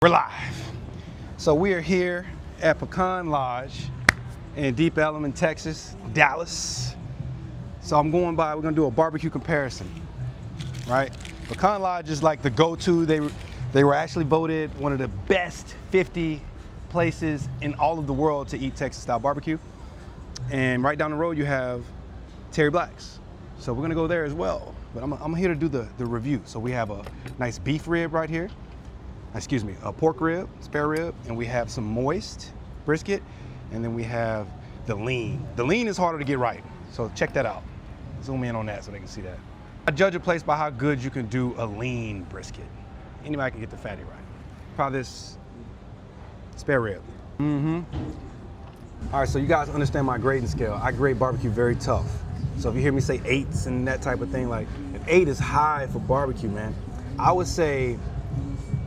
We're live. So we are here at Pecan Lodge in Deep Ellum in Texas, Dallas. So I'm going by, we're gonna do a barbecue comparison, right? Pecan Lodge is like the go-to. They were actually voted one of the best 50 places in all of the world to eat Texas style barbecue. And right down the road you have Terry Black's. So we're gonna go there as well. But I'm here to do the review. So we have a nice beef rib right here. Excuse me, a pork rib, spare rib, and we have some moist brisket, and then we have the lean. The lean is harder to get right, so check that out. Zoom in on that so they can see that. I judge a place by how good you can do a lean brisket. Anybody can get the fatty right. Try this spare rib. All right, so you guys understand my grading scale. I grade barbecue very tough. So if you hear me say 8s and that type of thing, like if 8 is high for barbecue, man, I would say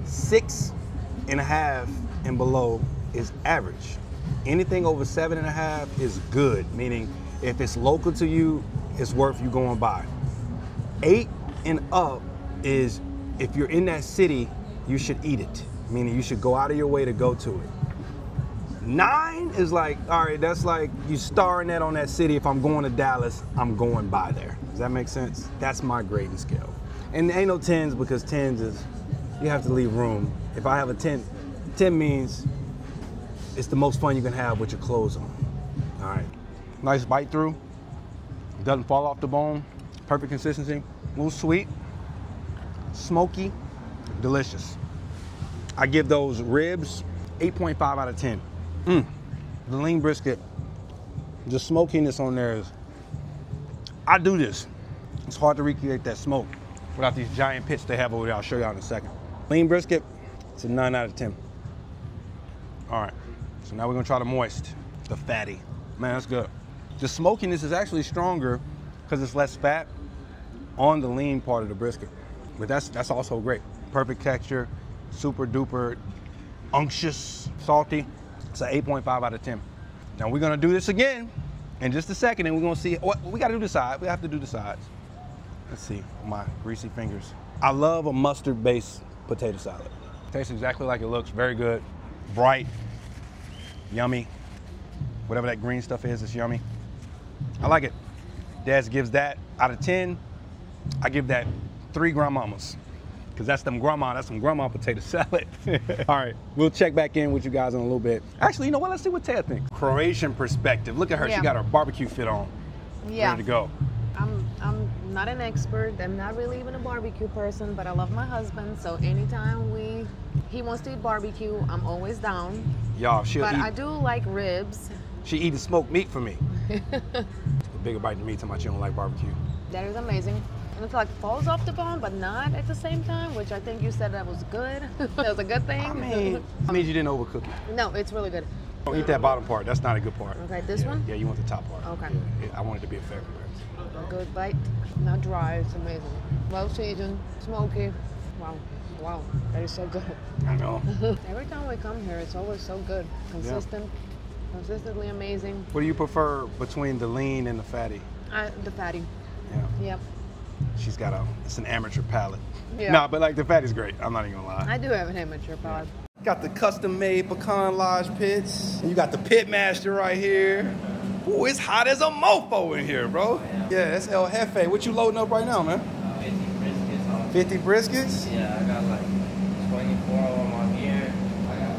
6.5 and below is average. Anything over 7.5 is good, meaning if it's local to you, it's worth you going by. 8 and up is, if you're in that city, you should eat it, meaning you should go out of your way to go to it. 9 is like, all right, that's like you starring that on that city. If I'm going to Dallas, I'm going by there. Does that make sense? That's my grading scale. And there ain't no 10s, because 10s is, you have to leave room. If I have a 10, 10 means it's the most fun you can have with your clothes on. All right, nice bite through. Doesn't fall off the bone. Perfect consistency. A little sweet, smoky, delicious. I give those ribs 8.5 out of 10. The lean brisket, the smokiness on there is, I do this. It's hard to recreate that smoke without these giant pits they have over there. I'll show you in a second. Lean brisket, it's a 9 out of 10. All right, so now we're gonna try the moist, the fatty. Man, that's good. The smokiness is actually stronger because it's less fat on the lean part of the brisket. But that's also great. Perfect texture, super duper unctuous, salty. It's an 8.5 out of 10. Now we're gonna do this again in just a second, and we're gonna see, we gotta do the side. We have to do the sides. Let's see, my greasy fingers. I love a mustard-based potato salad. Tastes exactly like it looks, very good, bright, yummy. Whatever that green stuff is, it's yummy. I like it. Dad gives that out of 10. I give that 3 grandmamas, because that's some grandma potato salad. All right, we'll check back in with you guys in a little bit. Actually, you know what, let's see what Ted thinks. Croatian perspective, look at her, she got her barbecue fit on, ready to go. I'm not an expert. I'm not really even a barbecue person, but I love my husband. So anytime he wants to eat barbecue, I'm always down. Y'all, But I do like ribs. She eating smoked meat for me. A bigger bite than me, talking about you don't like barbecue. That is amazing. And it's like falls off the bone, but not at the same time, which I think you said that was good. That was a good thing. I mean, it means you didn't overcook it. No, it's really good. Don't eat that bottom part. That's not a good part. Okay, this one? Yeah, you want the top part. Okay. Yeah, I want it to be a fair comparison. A good bite, not dry. It's amazing. Well seasoned, smoky. Wow, wow, that is so good. I know. Every time we come here, it's always so good. Consistent, consistently amazing. What do you prefer between the lean and the fatty? The fatty. Yeah. Yep. She's got it's an amateur palate. Yeah. Nah, but like the fatty's great. I'm not even gonna lie. I do have an amateur palate. Got the custom-made Pecan Lodge pits. And you got the pit master right here. Ooh, it's hot as a mofo in here, bro. Yeah, that's El Jefe. What you loading up right now, man? 50 briskets. 50 briskets? Yeah, I got like 24 on my here. I got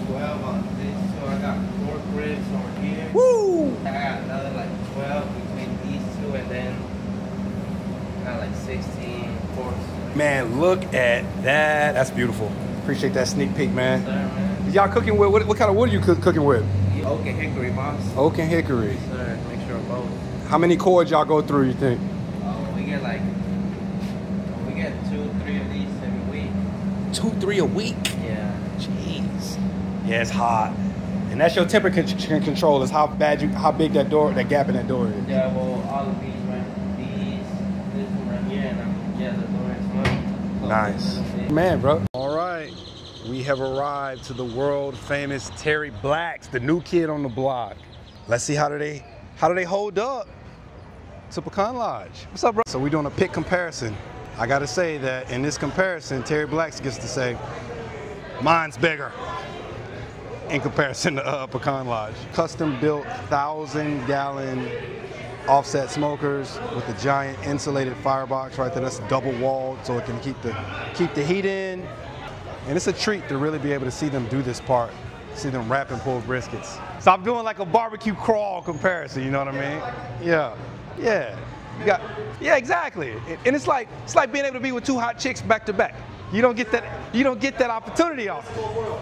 12 on this. So I got pork ribs over here. Woo! I got another like 12 between these two, and then I got like 16 porks. Man, look at that. That's beautiful. Appreciate that sneak peek, man. Sir, man. Y'all cooking with, what kind of wood are you cooking with? Oak and hickory, boss. Oak and hickory. Yes, sir. Make sure both. How many cords y'all go through, you think? We get 2-3 of these every week. 2-3 a week? Yeah. Jeez. Yeah, it's hot. And that's your temperature control, is how big that gap in that door is. Yeah, well, all of these, right? This one right here, and the door is mine. Nice. Man, bro. All right. We have arrived to the world famous Terry Black's, the new kid on the block. Let's see how do they hold up to Pecan Lodge. What's up, bro? So we're doing a pick comparison. I gotta say that in this comparison, Terry Black's gets to say, Mine's bigger in comparison to Pecan Lodge. Custom built 1,000-gallon offset smokers with a giant insulated firebox right there. That's double walled so it can keep the heat in. And it's a treat to really be able to see them do this part, see them wrap and pull briskets. So I'm doing like a barbecue crawl comparison, you know what I mean? Yeah, yeah. Yeah, exactly. And it's like being able to be with two hot chicks back to back. You don't get that opportunity off.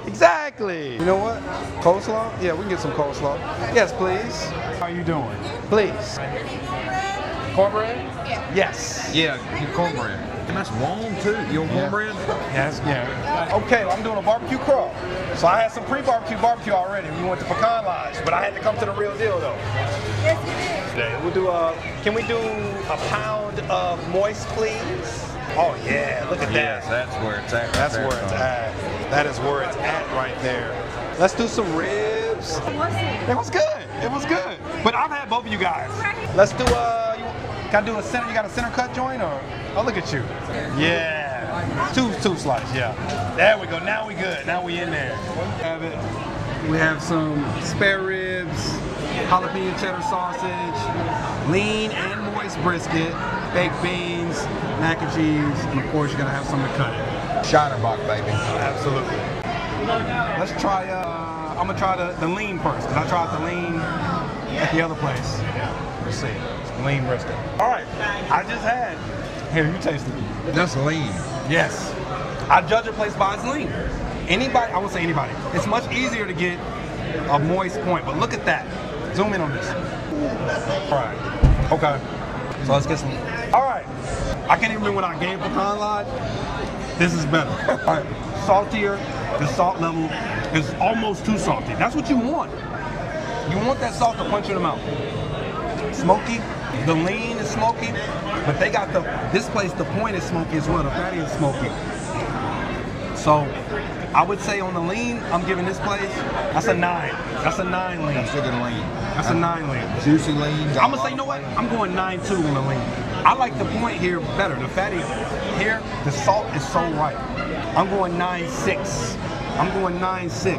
Exactly. You know what? Coleslaw? Yeah, we can get some coleslaw. Yes, please. How are you doing? Please. Cornbread? Yeah. Yes. Yeah, cornbread. And that's long too. You want cornbread? Yes, yeah. Okay, I'm doing a barbecue crawl. So I had some barbecue already. We went to Pecan Lodge, but I had to come to the real deal though. Yes, you did. We'll do can we do a pound of moist, please? Oh yeah, look at that. Yes, that's where it's at. That's where it's at. That is where it's at right there. Let's do some ribs. It was good. It was good. But I've had both of you guys. Let's do can I do a center? You got a center cut joint or? Oh, look at you. Yeah. Two slice. Yeah. There we go. Now we good. Now we in there. We have some spare ribs, jalapeno cheddar sausage, lean and moist brisket, baked beans, mac and cheese, and of course you gotta have something to cut it. Shinerbach, baby. Absolutely. Let's try, I'm gonna try the lean first, because I tried the lean at the other place. Let's see, it's lean brisket. All right, I just had, here, you taste it. That's lean. Yes, I judge a place by its lean. Anybody, I won't say anybody, it's much easier to get a moist point, but look at that. Zoom in on this. All right, okay, so let's get some. All right, I can't even remember when I gave Pecan Lodge. This is better. All right, saltier, the salt level is almost too salty. That's what you want. You want that salt to punch you in the mouth. Smoky, the lean is smoky, but they got this place, the point is smoky as well, the fatty is smoky. So, I would say on the lean, I'm giving this place, that's a 9. That's a 9 lean. That's a good lean. That's a 9 lean. Juicy lean. I'm gonna say, you know what? I'm going 9.2 on the lean. I like the point here better. The fatty here, the salt is so right. I'm going 9.6. I'm going 9.6.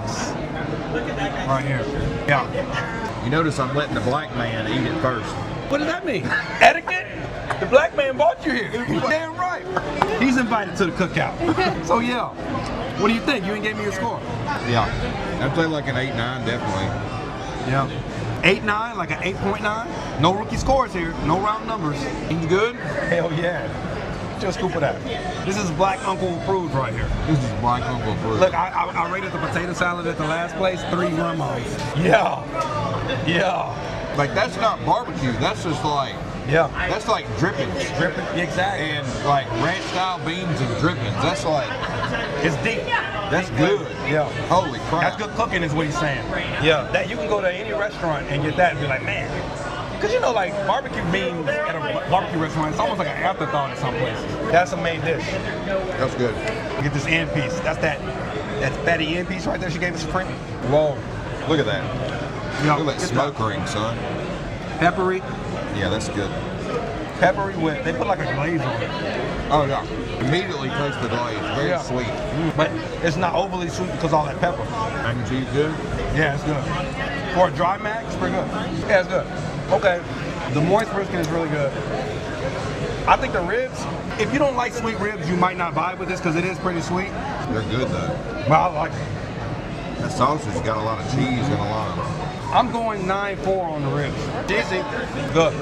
Right here. Yeah. You notice I'm letting the black man eat it first. What does that mean? Etiquette? The black man brought you here. Damn right. He's invited to the cookout. So yeah. What do you think? You ain't gave me your score. Yeah. I'd say like an 8-9, definitely. Yeah. 8.9, like an 8.9. No rookie scores here. No round numbers. He's good? Hell yeah. Just scoop of that. This is Black Uncle approved right here. This is Black Uncle approved. Look, I rated the potato salad at the last place 3 grandmas. Yeah. Yeah. Like, that's not barbecue. That's just like, yeah. That's like drippings. Dripping, exactly. And like ranch style beans and drippings. That's like, it's deep. That's good. Yeah. Holy crap. That's good cooking is what he's saying. Yeah. That you can go to any restaurant and get that and be like, man. Because you know, like barbecue beans at a barbecue restaurant, it's almost like an afterthought in some places. That's a main dish. That's good. Get this end piece. That's that fatty end piece right there she gave us free. Whoa. Look at that. Yeah, look at that smoke ring, son. Peppery. Yeah, that's good. Peppery with, they put like a glaze on it. Oh yeah. Immediately taste the glaze. Very sweet. But it's not overly sweet because all that pepper. Mac and cheese good? Yeah, it's good. For a dry mac, it's pretty good. Yeah, it's good. Okay. The moist brisket is really good. I think the ribs, if you don't like sweet ribs, you might not vibe with this because it is pretty sweet. They're good though. But I like it. That sausage got a lot of cheese and a lot of... I'm going 9.4 on the ribs. Cheesy, good.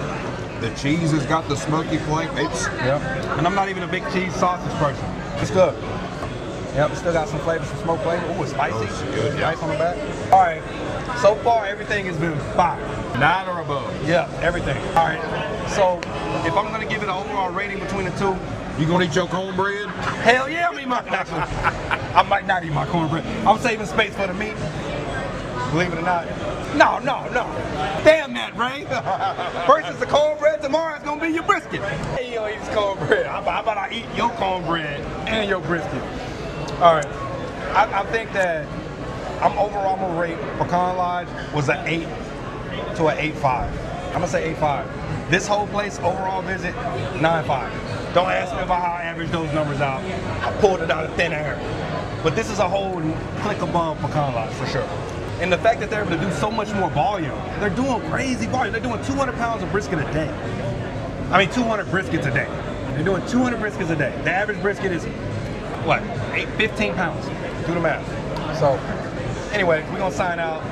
The cheese has got the smoky flavor. Yeah. And I'm not even a big cheese sausage person. It's good. Yep, still got some flavor, some smoke flavor. Ooh, it's spicy. Oh, it's good, yeah. Nice on the back. All right. So far, everything has been 5. 9 or above. Yeah, everything. All right. So if I'm gonna give it an overall rating between the two, you gonna eat your cornbread? Hell yeah, I'm eating my actually. I might not eat my cornbread. I'm saving space for the meat. Believe it or not. No. Damn that, Ray. First it's the cornbread, tomorrow it's gonna be your brisket. Hey, you don't eat this cornbread. How about I eat your cornbread and your brisket? All right. I think that I'm gonna rate Pecan Lodge was an 8 to an 8.5. I'm gonna say 8.5. This whole place, overall visit, 9.5. Don't ask me about how I average those numbers out. I pulled it out of thin air. But this is a whole click above pecan lot for sure. And the fact that they're able to do so much more volume, they're doing crazy volume. They're doing 200 pounds of brisket a day. I mean, 200 briskets a day. They're doing 200 briskets a day. The average brisket is, what, 15 pounds. Do the math. So, anyway, we're gonna sign out.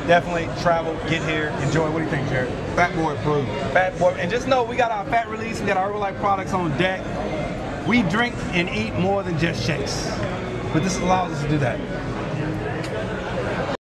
Definitely travel, get here, enjoy. What do you think, Jared? Fat boy approved. Fat boy, and just know we got our fat release, we got our Herbalife products on deck. We drink and eat more than just shakes, but this allows us to do that.